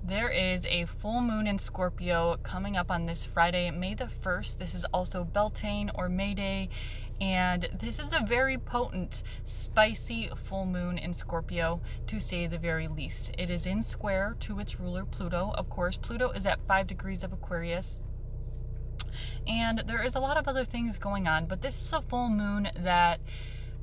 There is a full moon in Scorpio coming up on this Friday, May the 1st. This is also Beltane or May Day, and this is a very potent, spicy full moon in Scorpio, to say the very least. It is in square to its ruler, Pluto. Of course, Pluto is at 5 degrees of Aquarius, and there is a lot of other things going on, but this is a full moon that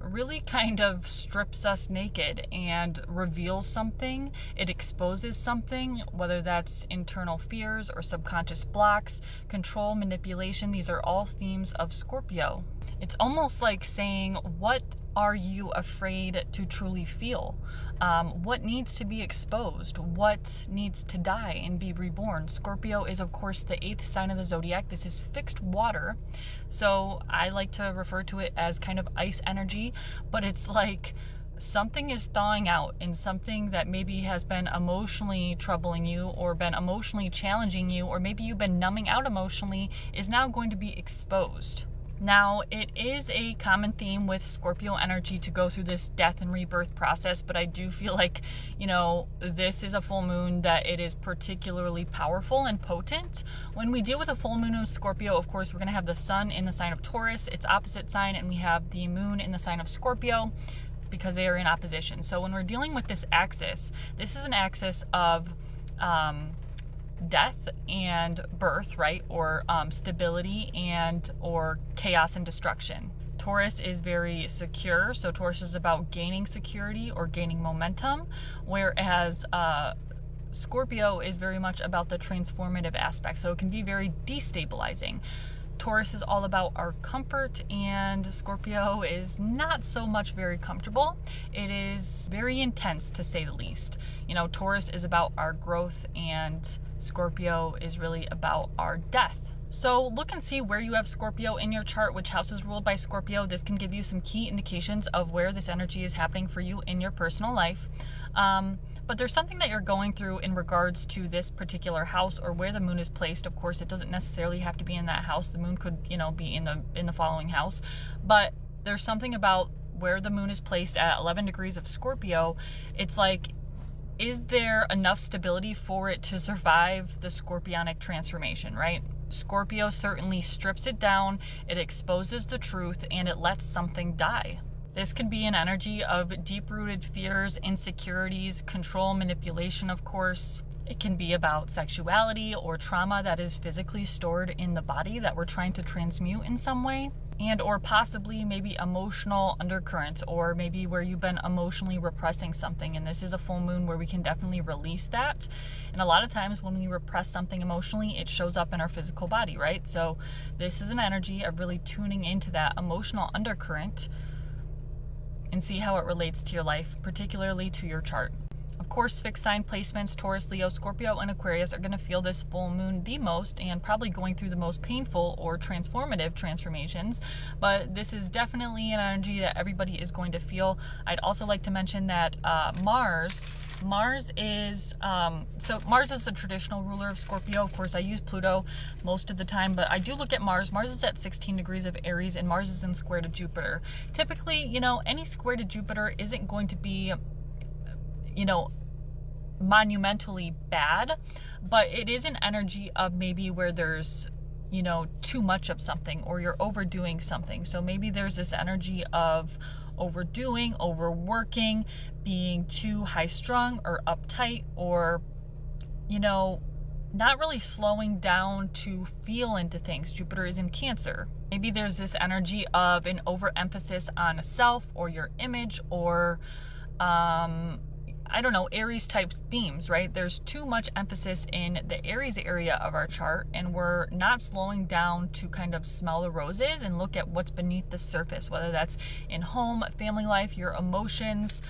really kind of strips us naked and reveals something. It exposes something, whether that's internal fears or subconscious blocks, control, manipulation. These are all themes of Scorpio. It's almost like saying, what are you afraid to truly feel? What needs to be exposed? What needs to die and be reborn? Scorpio is, of course, the 8th sign of the zodiac. This is fixed water. So I like to refer to it as kind of ice energy, but it's like something is thawing out, and something that maybe has been emotionally troubling you or been emotionally challenging you, or maybe you've been numbing out emotionally, is now going to be exposed. Now, it is a common theme with Scorpio energy to go through this death and rebirth process, but I do feel like, this is a full moon that it is particularly powerful and potent. When we deal with a full moon of Scorpio, of course, we're going to have the sun in the sign of Taurus, its opposite sign, and we have the moon in the sign of Scorpio because they are in opposition. So when we're dealing with this axis, this is an axis of death and birth, right? Or stability and or chaos and destruction. Taurus is very secure, so Taurus is about gaining security or gaining momentum, whereas Scorpio is very much about the transformative aspect, so it can be very destabilizing. Taurus is all about our comfort, and Scorpio is not so much very comfortable. It is very intense, to say the least. Taurus is about our growth, and Scorpio is really about our death. So look and see where you have Scorpio in your chart, which house is ruled by Scorpio. This can give you some key indications of where this energy is happening for you in your personal life. But there's something that you're going through in regards to this particular house or where the moon is placed. Of course, it doesn't necessarily have to be in that house. The moon could, be in the following house. But there's something about where the moon is placed at 11 degrees of Scorpio. It's like, is there enough stability for it to survive the scorpionic transformation, right? Scorpio certainly strips it down, it exposes the truth, and it lets something die. This can be an energy of deep-rooted fears, insecurities, control, manipulation, of course. It can be about sexuality or trauma that is physically stored in the body that we're trying to transmute in some way. And or possibly maybe emotional undercurrents, or maybe where you've been emotionally repressing something, and this is a full moon where we can definitely release that. And a lot of times when we repress something emotionally, it shows up in our physical body, right? So this is an energy of really tuning into that emotional undercurrent and see how it relates to your life, particularly to your chart. Of course, fixed sign placements, Taurus, Leo, Scorpio, and Aquarius are going to feel this full moon the most, and probably going through the most painful or transformative transformations. But this is definitely an energy that everybody is going to feel. I'd also like to mention that Mars is the traditional ruler of Scorpio. Of course, I use Pluto most of the time, but I do look at Mars. Mars is at 16 degrees of Aries, and Mars is in square to Jupiter. Typically, any square to Jupiter isn't going to be monumentally bad, but it is an energy of maybe where there's too much of something, or you're overdoing something. So maybe there's this energy of overdoing, overworking, being too high strung or uptight, or not really slowing down to feel into things. Jupiter is in Cancer. Maybe there's this energy of an overemphasis on a self or your image, or Aries type themes, right? There's too much emphasis in the Aries area of our chart, and we're not slowing down to kind of smell the roses and look at what's beneath the surface, whether that's in home, family life, your emotions,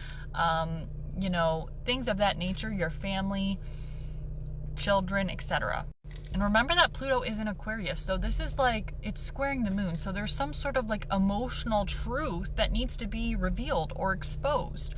things of that nature, your family, children, etc. And remember that Pluto is in Aquarius, so this is like, it's squaring the moon, so there's some sort of like emotional truth that needs to be revealed or exposed.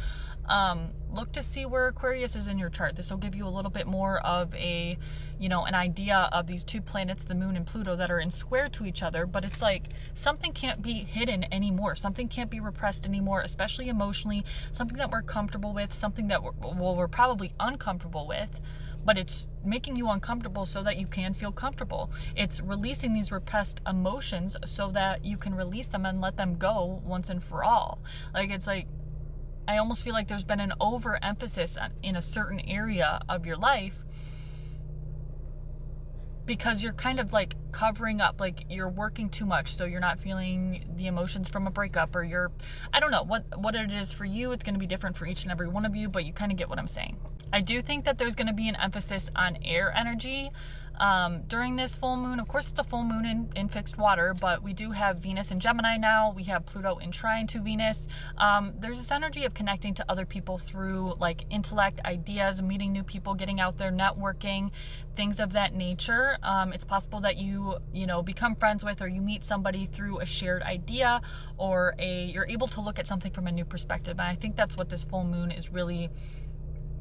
Look to see where Aquarius is in your chart. This will give you a little bit more of an idea of these two planets, the moon and Pluto, that are in square to each other. But it's like something can't be hidden anymore. Something can't be repressed anymore, especially emotionally. Something that we're comfortable with, something that we're probably uncomfortable with. but it's making you uncomfortable so that you can feel comfortable. It's releasing these repressed emotions so that you can release them and let them go once and for all. Like, it's like, I almost feel like there's been an overemphasis in a certain area of your life because you're kind of like covering up, like you're working too much, so you're not feeling the emotions from a breakup, or I don't know what it is for you. It's going to be different for each and every one of you, but you kind of get what I'm saying. I do think that there's going to be an emphasis on air energy during this full moon. Of course, it's a full moon in fixed water, but we do have Venus in Gemini now. We have Pluto in trine to Venus. There's this energy of connecting to other people through like intellect, ideas, meeting new people, getting out there, networking, things of that nature. It's possible that you become friends with, or you meet somebody through a shared idea, or you're able to look at something from a new perspective. And I think that's what this full moon is really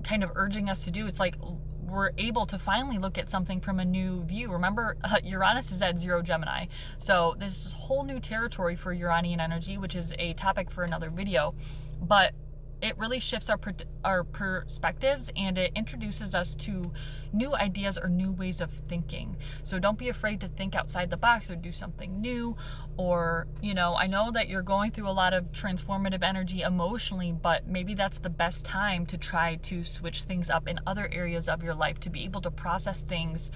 kind of urging us to do. It's like we're able to finally look at something from a new view. Remember, Uranus is at 0 Gemini. So this whole new territory for Uranian energy, which is a topic for another video. But it really shifts our perspectives, and it introduces us to new ideas or new ways of thinking. So don't be afraid to think outside the box or do something new. Or, I know that you're going through a lot of transformative energy emotionally, but maybe that's the best time to try to switch things up in other areas of your life, to be able to process things.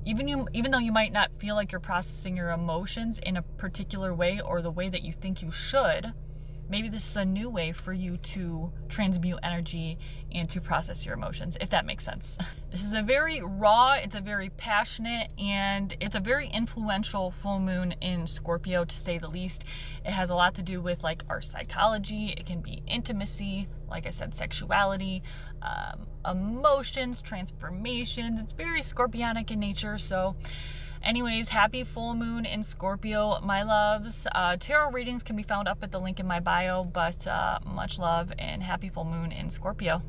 Even though you might not feel like you're processing your emotions in a particular way or the way that you think you should, maybe this is a new way for you to transmute energy and to process your emotions, if that makes sense. This is a very raw, it's a very passionate, and it's a very influential full moon in Scorpio, to say the least. It has a lot to do with like our psychology. It can be intimacy, like I said, sexuality, emotions, transformations. It's very Scorpionic in nature. So anyways, happy full moon in Scorpio, my loves. Tarot readings can be found up at the link in my bio, but much love and happy full moon in Scorpio.